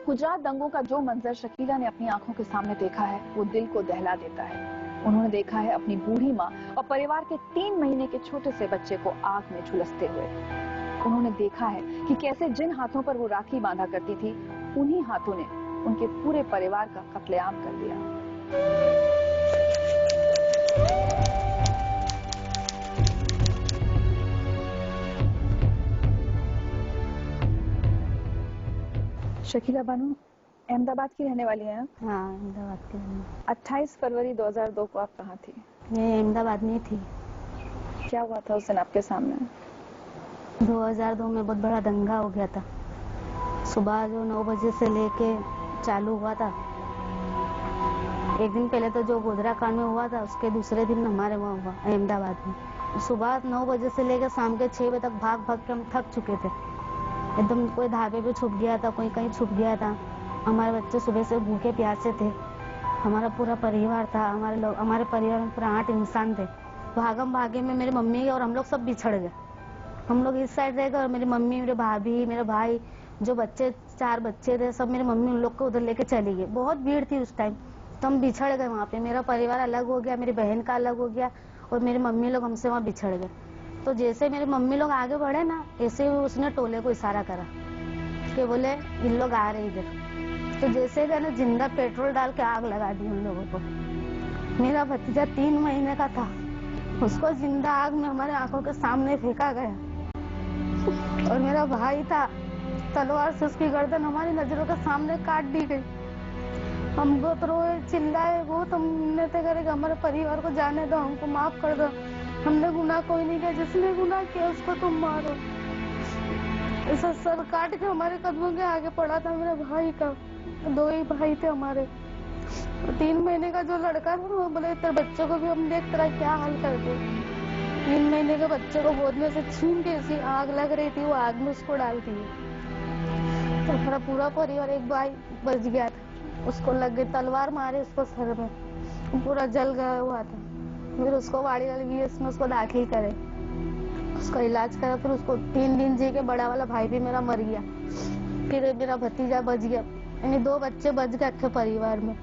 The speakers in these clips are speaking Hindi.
गुजरात दंगों का जो मंजर शकीला ने अपनी आंखों के सामने देखा है वो दिल को दहला देता है। उन्होंने देखा है अपनी बूढ़ी माँ और परिवार के 3 महीने के छोटे से बच्चे को आग में झुलसते हुए। उन्होंने देखा है कि कैसे जिन हाथों पर वो राखी बांधा करती थी उन्हीं हाथों ने उनके पूरे परिवार का कत्लेआम कर दिया। शकीला बानू अहमदाबाद की रहने वाली हैं? हाँ, अहमदाबाद की रहने। 28 फरवरी 2002 को आप कहाँ थी? मैं अहमदाबाद में थी। क्या हुआ था उस दिन आपके सामने? 2002 में बहुत बड़ा दंगा हो गया था। सुबह जो 9 बजे से लेके चालू हुआ था। एक दिन पहले तो जो गोधरा कांड में हुआ था उसके दूसरे दिन हमारे वहाँ हुआ अहमदाबाद में। सुबह 9 बजे से लेकर शाम के 6 बजे तक भाग भाग के हम थक चुके थे। एकदम कोई धाबे पे छुप गया था, कोई कहीं छुप गया था। हमारे बच्चे सुबह से भूखे प्यासे थे। हमारा पूरा परिवार था। हमारे परिवार में पूरा 8 इंसान थे। भागम भागे में मेरी मम्मी और हम लोग सब बिछड़ गए। हम लोग इस साइड रह गए और मेरी मम्मी, मेरे भाभी, मेरे भाई, जो बच्चे 4 बच्चे थे, सब मेरी मम्मी उन लोग को उधर लेके चली गई। बहुत भीड़ थी उस टाइम, तो हम बिछड़ गए वहाँ पे। मेरा परिवार अलग हो गया, मेरी बहन का अलग हो गया और मेरी मम्मी लोग हमसे वहाँ बिछड़ गए। तो जैसे मेरी मम्मी लोग आगे बढ़े ना, ऐसे उसने टोले को इशारा करा कि बोले इन लोग आ रहे इधर। तो जैसे ना जिंदा पेट्रोल डाल के आग लगा दी उन लोगों को। मेरा भतीजा 3 महीने का था, उसको जिंदा आग में हमारे आंखों के सामने फेंका गया। और मेरा भाई था, तलवार से उसकी गर्दन हमारी नजरों के सामने काट दी गई। हम बहुत रोए, चिल्लाए, बहुत हमने तो करे हमारे परिवार को जाने दो, हमको माफ कर दो, हमने गुनाह कोई नहीं किया, जिसने गुनाह किया उसको तुम मारो। ऐसा सर काट के हमारे कदमों के आगे पड़ा था मेरे भाई का। 2 ही भाई थे हमारे। 3 महीने का जो लड़का था वो बोले तेरे बच्चों को भी हम देख तेरा क्या हाल कर दे। 3 महीने के बच्चे को गोद में से छीन के ऐसी आग लग रही थी, वो आग में उसको डालती है। तो हमारा पूरा परिवार, एक भाई बच गया था, उसको लग गई तलवार, मारे उसको सर में, पूरा जल गया हुआ था। फिर उसको वाड़ी VS में उसको दाखिल करे, उसका इलाज करा। फिर उसको 3 दिन जी के बड़ा वाला भाई भी मेरा मर गया। फिर मेरा भतीजा बच गया, यानी 2 बच्चे बच गए अच्छे परिवार में।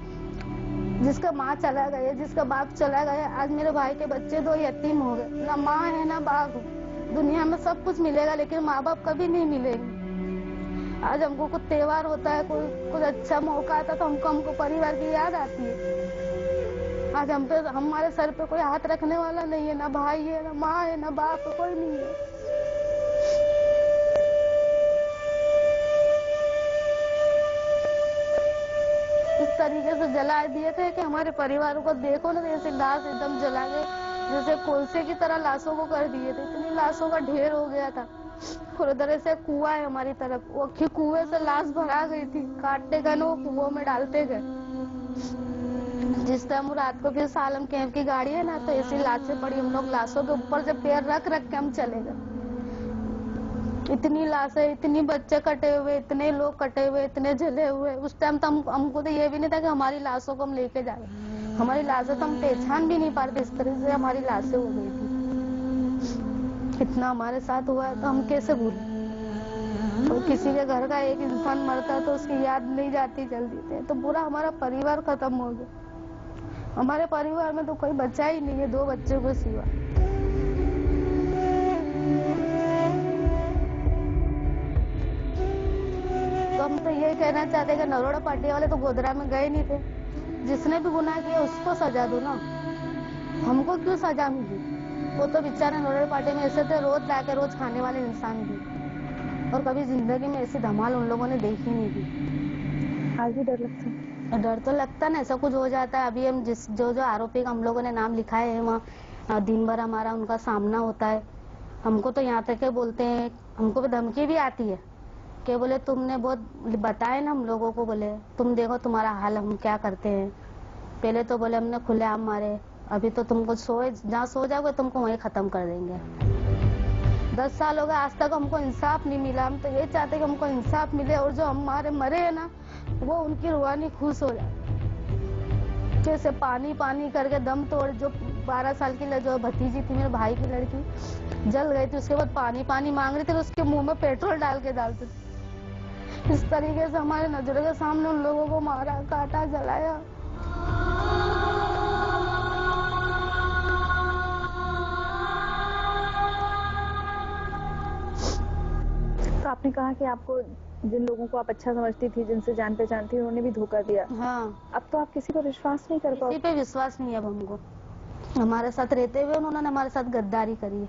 जिसका माँ चला गया, जिसका बाप चला गया, आज मेरे भाई के बच्चे 2 यतीम हो गए। ना माँ है ना बाप है। दुनिया में सब कुछ मिलेगा लेकिन माँ बाप कभी नहीं मिलेंगे। आज हमको कुछ त्योहार होता है, कोई कुछ अच्छा मौका आता तो हमको परिवार की याद आती है। आज हम पे, हमारे सर पे कोई हाथ रखने वाला नहीं है, ना भाई है, ना माँ है, ना बाप है, कोई नहीं है। इस तरीके से जला दिए थे कि हमारे परिवारों को देखो ना, जैसे लाश एकदम जला के जैसे कोलसे की तरह लाशों को कर दिए थे। इतनी लाशों का ढेर हो गया था। और उधर से कुआं है हमारी तरफ, वो कुएं से लाश भरा गई थी। काटते गए ना वो कुओं में डालते गए। जिस टाइम रात को फिर सालम कैंप की गाड़ी है ना, तो ऐसी लाशें पड़ी, हम लोग लाशों के ऊपर से पैर रख रख के हम चले गए। इतनी लाशें, इतनी बच्चे कटे हुए, इतने लोग कटे हुए, इतने जले हुए। उस टाइम तो हमको तो ये भी नहीं था कि हमारी लाशों को हम लेके जाए। हमारी लाशें तो हम पहचान भी नहीं पाते, इस तरह से हमारी लाशें हो गई थी। इतना हमारे साथ हुआ है तो हम कैसे भूलें। तो किसी के घर का एक इंसान मरता है तो उसकी याद नहीं जाती जल्दी से, तो पूरा हमारा परिवार खत्म हो गया। हमारे परिवार में तो कोई बच्चा ही नहीं है, 2 बच्चों को सिवा। तो हम तो ये कहना चाहते हैं कि नरोड़ा पार्टी वाले तो गोधरा में गए नहीं थे। जिसने भी गुनाह किया उसको सजा दो ना, हमको क्यों सजा मिली? वो तो बेचारे नरोड़ा पार्टी में ऐसे थे, रोज लाके रोज खाने वाले इंसान भी, और कभी जिंदगी में ऐसी धमाल उन लोगों ने देखी नहीं थी। आज भी डर लगता है? डर तो लगता है ना, ऐसा कुछ हो जाता है। अभी हम जो आरोपी का हम लोगों ने नाम लिखा है वहाँ दिन भर हमारा उनका सामना होता है। हमको तो यहाँ तक के बोलते हैं, हमको भी धमकी भी आती है कि बोले तुमने बहुत बताए ना हम लोगों को, बोले तुम देखो तुम्हारा हाल हम क्या करते हैं। पहले तो बोले हमने खुलेआम मारे, अभी तो तुमको जहाँ सो जाओगे तुमको वहीं खत्म कर देंगे। 10 साल हो गए, आज तक हमको इंसाफ नहीं मिला। हम तो ये चाहते कि हमको इंसाफ मिले और जो हमारे मरे हैं ना, वो उनकी रूहानी खुश हो जाए। जैसे पानी पानी करके दम तोड़, जो 12 साल की जो भतीजी थी मेरे भाई की लड़की, जल गई थी, उसके बाद पानी पानी मांग रही थी, उसके मुंह में पेट्रोल डाल के डालते थे। इस तरीके से हमारे नजरों के सामने उन लोगों को मारा, काटा, जलाया। तो आपने कहा कि आपको जिन लोगों को आप अच्छा समझती थी, जिनसे जान पहचान थी, उन्होंने भी धोखा दिया। हाँ, अब तो आप किसी पर विश्वास नहीं कर पाओ। किसी पे विश्वास नहीं है अब हमको। हमारे साथ रहते हुए उन्होंने हमारे साथ गद्दारी करी है,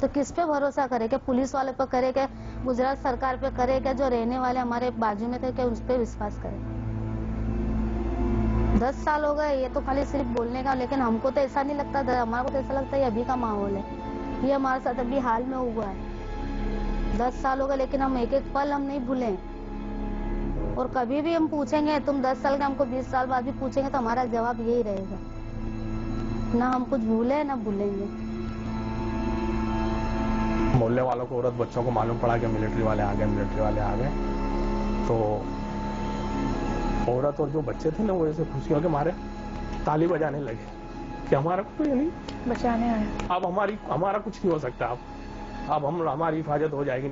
तो किस पे भरोसा करे? क्या पुलिस वाले पे करे? क्या गुजरात सरकार पे करे? क्या जो रहने वाले हमारे बाजू में थे, क्या उस पे विश्वास करे? 10 साल हो गए, ये तो खाली सिर्फ बोलने का, लेकिन हमको तो ऐसा नहीं लगता था। हमारे को तो ऐसा लगता है अभी का माहौल है, ये हमारे साथ अभी हाल में हुआ है। 10 साल हो गए, लेकिन हम एक एक पल हम नहीं भूले। और कभी भी हम पूछेंगे, तुम 10 साल के, हमको 20 साल बाद भी पूछेंगे तो हमारा जवाब यही रहेगा, ना हम कुछ भूले ना भूलेंगे। मोहल्ले वालों को, औरत बच्चों को मालूम पड़ा कि मिलिट्री वाले आ गए, तो औरत और जो बच्चे थे ना, वो ऐसे खुशियों के मारे ताली बजाने लगे कि हमारा कोई नहीं बचाने आए। अब हमारा कुछ नहीं हो सकता, अब हमारी हिफाजत हो जाएगी।